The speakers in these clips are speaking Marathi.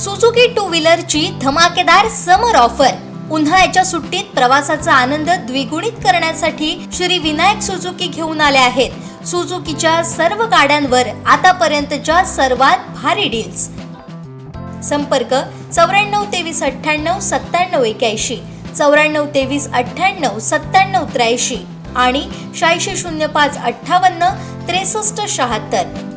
सुझुकी टू व्हीलरची धमाकेदार समर ऑफर। उन्हाळ्याच्या सुट्टीत प्रवासाचा आनंद द्विगुणित करण्यासाठी श्री विनायक सुझुकी घेऊन आले आहेत। सुझुकीच्या सर्व गाड्यांवर आतापर्यंतच्या सर्वात भारी डील्स। संपर्क 94 23 98 97 81, 94 23 98 97 83 आणि 86 05 58 63 76।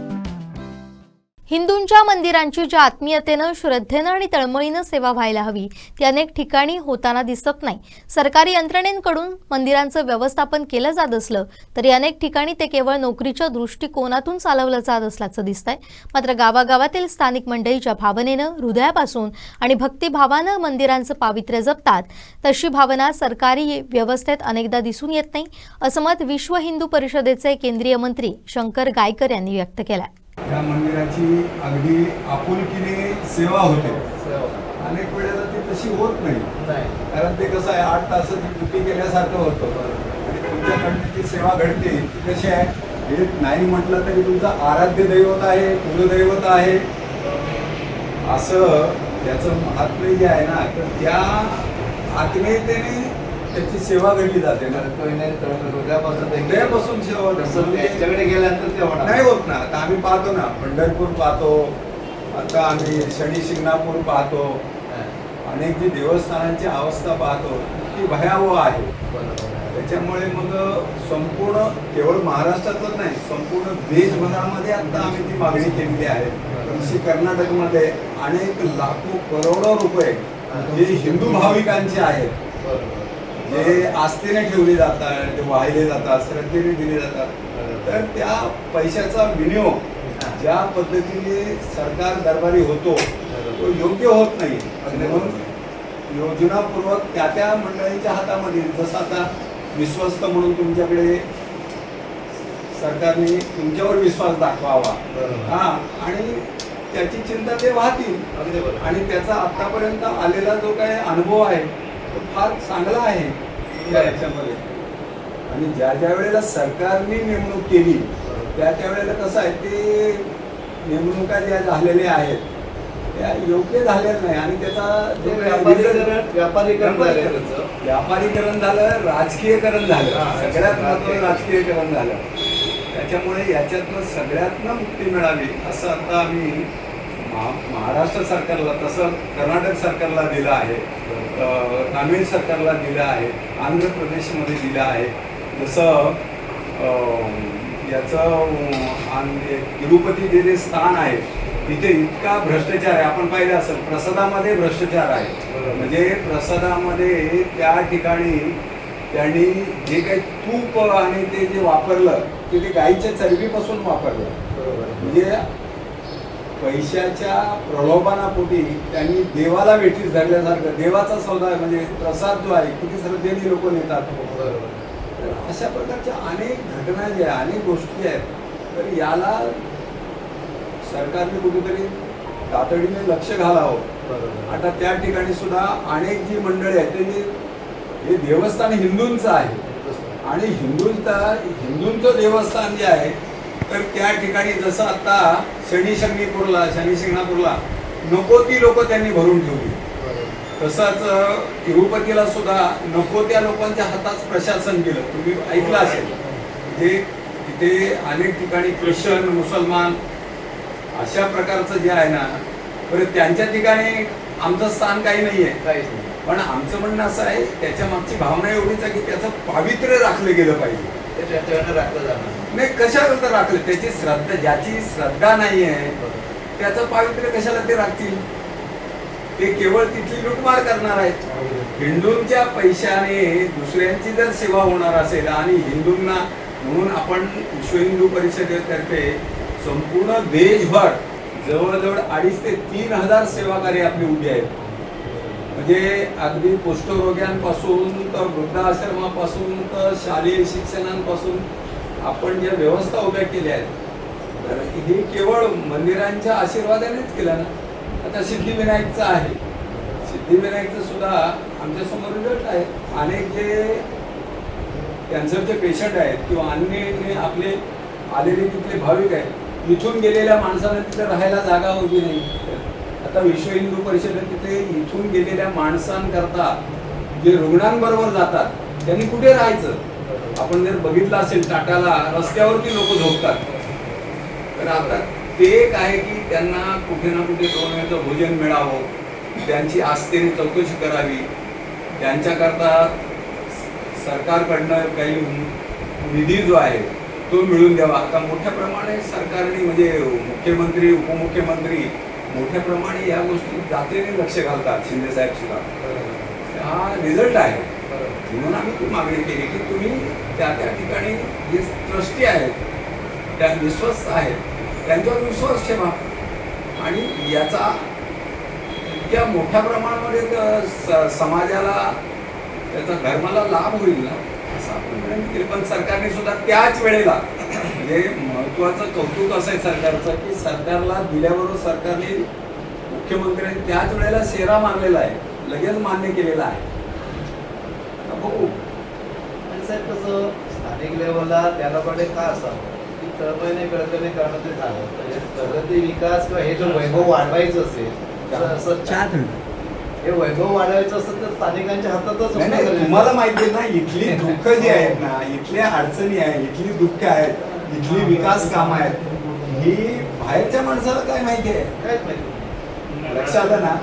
हिंदूंच्या मंदिरांची ज्या आत्मीयतेनं, श्रद्धेनं आणि तळमळीनं सेवा व्हायला हवी ती अनेक ठिकाणी होताना दिसत नाही। सरकारी यंत्रणेकडून मंदिरांचं व्यवस्थापन केलं जात असलं तरी अनेक ठिकाणी ते केवळ नोकरीच्या दृष्टिकोनातून चालवलं जात असल्याचं दिसतंय। मात्र गावागावातील स्थानिक मंडळीच्या भावनेनं, हृदयापासून आणि भक्तिभावानं मंदिरांचं पावित्र्य जपतात, तशी भावना सरकारी व्यवस्थेत अनेकदा दिसून येत नाही, असं मत विश्व हिंदू परिषदेचे केंद्रीय मंत्री शंकर गायकर यांनी व्यक्त केलं। या मंदिराची अगदी आपुलकीने सेवा होते। अनेक वेळेला ती तशी होत नाही, कारण ते कसं आहे 8 तासाची ड्युटी केल्यासारखं होतं आणि तुमच्याकडनं जी सेवा घडते ती कशी आहे, हे नाही म्हटलं तरी तुमचं आराध्य दैवत आहे, कुलदैवत आहे, असं त्याचं महात्म्य जे आहे ना, तर त्या आत्मीयतेने त्याची सेवा घडली जाते ना। हृदयापासून सेवा त्याच्याकडे गेल्यानंतर ते होणार नाही होत ना। आता आम्ही पाहतो ना, पंढरपूर पाहतो, आता आम्ही शनी शिंगणापूर पाहतो, अनेक जी देवस्थानांची अवस्था पाहतो ती भयावह आहे। त्याच्यामुळे मग संपूर्ण केवळ महाराष्ट्रातच नाही, संपूर्ण देशभरामध्ये आता आम्ही ती मागणी केलेली आहे। तशी कर्नाटकमध्ये अनेक लाखो करोडो रुपये जे हिंदू भाविकांचे आहेत, जे आस्थेने ठेवले जातात, ते वाहिले जातात, श्रद्धेने दिले जातात, तर त्या पैशाचा विनियोग ज्या पद्धतीने सरकार दरबारी होतो तो योग्य होत नाही। म्हणून योजनापूर्वक त्या मंडळींच्या हातामध्ये, जसं आता विश्वस्त म्हणून तुमच्याकडे सरकारने तुमच्यावर विश्वास दाखवावा, आणि त्याची चिंता ते वाहतील, आणि त्याचा आतापर्यंत आलेला जो काही अनुभव आहे तो फार चांगला आहे याच्यामध्ये। आणि ज्या वेळेला सरकारने नेमणूक केली त्या वेळेला कसं आहे, ते नेमणुका ज्या झालेल्या आहेत त्या योग्य झालेल्या नाही, आणि त्याचा व्यापारीकरण झालं, राजकीयकरण झालं, सगळ्यात महत्त्वाचं राजकीयकरण झालं। त्याच्यामुळे याच्यातनं सगळ्यातनं मुक्ती मिळावी असं आता आम्ही महाराष्ट्र सरकारला, तसं कर्नाटक सरकारला दिलं आहे, तामिळ सरकारला दिलं आहे, आंध्र प्रदेशमध्ये दिलं आहे। जसं याचं तिरुपती जे स्थान आहे तिथे इतका भ्रष्टाचार आहे, आपण पाहिलं असेल, प्रसादामध्ये भ्रष्टाचार आहे। म्हणजे प्रसादामध्ये त्या ठिकाणी त्यांनी जे काही तूप आणि ते जे वापरलं ते गाईच्या चरबीपासून वापरलं। म्हणजे पैशाच्या प्रलोभनापोटी त्यांनी देवाला वेठीस धरल्यासारखं, देवाचा सौदा म्हणजे प्रसाद जो आहे किती श्रद्धेने लोक नेतात। तर अशा प्रकारच्या अनेक घटना ज्या, अनेक गोष्टी आहेत, तर याला सरकारने कुठेतरी तातडीने लक्ष घालावं। आता त्या ठिकाणी सुद्धा अनेक जी मंडळी आहेत ते, हे देवस्थान हिंदूंचं आहे, आणि हिंदूंचं देवस्थान जे आहे, तर त्या ठिकाणी जसं आता शनी शिंगणापूरला नको ती लोक त्यांनी भरून ठेवली, तसंच तिरुपतीला सुद्धा नको त्या लोकांच्या हातात प्रशासन केलं। तुम्ही ऐकलं असेल, जे तिथे अनेक ठिकाणी ख्रिश्चन, मुसलमान अशा प्रकारचं जे आहे ना, बरं त्यांच्या ठिकाणी आमचं स्थान काही नाही आहे, पण आमचं म्हणणं असं आहे, त्याच्या मागची भावना एवढीच आहे की त्याचं पावित्र्य राखलं गेलं पाहिजे। नाही, कशाला तर राखलं, त्याची श्रद्धा, ज्याची श्रद्धा नाही आहे त्याचं पावित्र्य कशाला ते राखतील? ते केवळ तिथली लुटमार करणार आहेत। हिंदूंच्या पैशाने दुसऱ्यांची जर सेवा होणार असेल, आणि हिंदूंना म्हणून आपण विश्व हिंदू परिषदेतर्फे संपूर्ण देशभर जवळजवळ 2,500 ते 3,000 सेवाकार्य आपली उभी आहेत। म्हणजे अगदी कुष्ठरोग्यांपासून तर वृद्धाश्रमापासून तर शालेय शिक्षणांपासून आपण ज्या व्यवस्था उभ्या केल्या आहेत, तर हे केवळ मंदिरांच्या आशीर्वादानेच केलं ना। आता सिद्धिविनायकचं आहे, सिद्धिविनायकचं सुद्धा आमच्यासमोर रिझल्ट आहे। अनेक जे कॅन्सरचे पेशंट आहेत किंवा अन्य आपले आलेले तिथले भाविक आहेत, इथून गेलेल्या माणसाला तिथे राहायला जागा उभी नाही। आता विश्व हिंदू परिषद तिथे इथून गेलेल्या माणसांकरता जे रुग्णांबरोबर जातात त्यांनी कुठे राहायचं? आपण जर बघितलं असेल टाटाला रस्त्यावरती लोक झोपतात. तर आता ते एक आहे की त्यांना कुठे ना कुठे 2 वेळचं भोजन मिळावं, त्यांची आस्थेने चौकशी करावी, त्यांच्याकरता सरकारकडनं काही निधी जो आहे तो मिळून द्यावा. आता मोठ्या प्रमाणे सरकारने म्हणजे मुख्यमंत्री उपमुख्यमंत्री मोठ्या प्रमाणे या गोष्टी जातीने लक्ष घालतात. शिंदे साहेब सुद्धा हा रिझल्ट आहे. म्हणून आम्ही ती मागणी केली की तुम्ही त्या त्या ठिकाणी जे ट्रस्टी आहेत, त्या विश्वस्त आहेत, त्यांच्यावर विश्वास ठेवा आणि याचा इतक्या मोठ्या प्रमाणामध्ये समाजाला त्याचा धर्माला लाभ होईल ना असं आपण विनंती केली. पण सरकारने सुद्धा त्याच वेळेला म्हणजे महत्वाचं कौतुक असं आहे सरकारचं की सरकारला दिल्याबरोबर सरकारने मुख्यमंत्र्यांनी त्याच वेळेला सेरा मारलेला आहे, लगेच मान्य केलेला आहे. आता बघू. आणि साहेब कसं स्थानिक लेवलला त्याला पाठे का असावं की तळमळीने कळकळीने करणं ते झालं म्हणजे प्रगती विकास किंवा हे जो वैभव वाढवायचं असेल असं हे वैभव वाढवायचं असेल तर स्थानिकांच्या हातातच नाही नाही, तुम्हाला माहिती आहे ना इथली दुःख जी आहेत ना, इथल्या अडचणी आहेत, इथली दुःख आहेत, इथली विकास कामं आहेत, ही बाहेरच्या माणसाला काय माहिती आहे? काहीच माहिती. लक्षात आलं ना,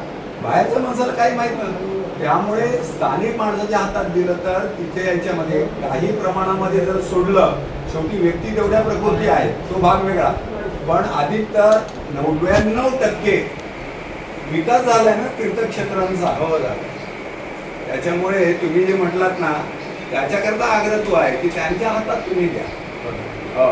बाहेरच्या माणसाला काही माहित नाही. त्यामुळे स्थानिक माणसाच्या हातात दिलं तर तिथे याच्यामध्ये काही प्रमाणामध्ये जर सोडलं, शेवटी व्यक्ती तेवढ्या प्रकृती आहे तो भाग वेगळा, पण अधिकतर 99% विकास झालाय ना तीर्थक्षेत्रांचा. हो झालं. त्याच्यामुळे तुम्ही जे म्हटलात ना त्याच्याकरता आग्रह तो आहे की त्यांच्या हातात तुम्ही द्या. हो.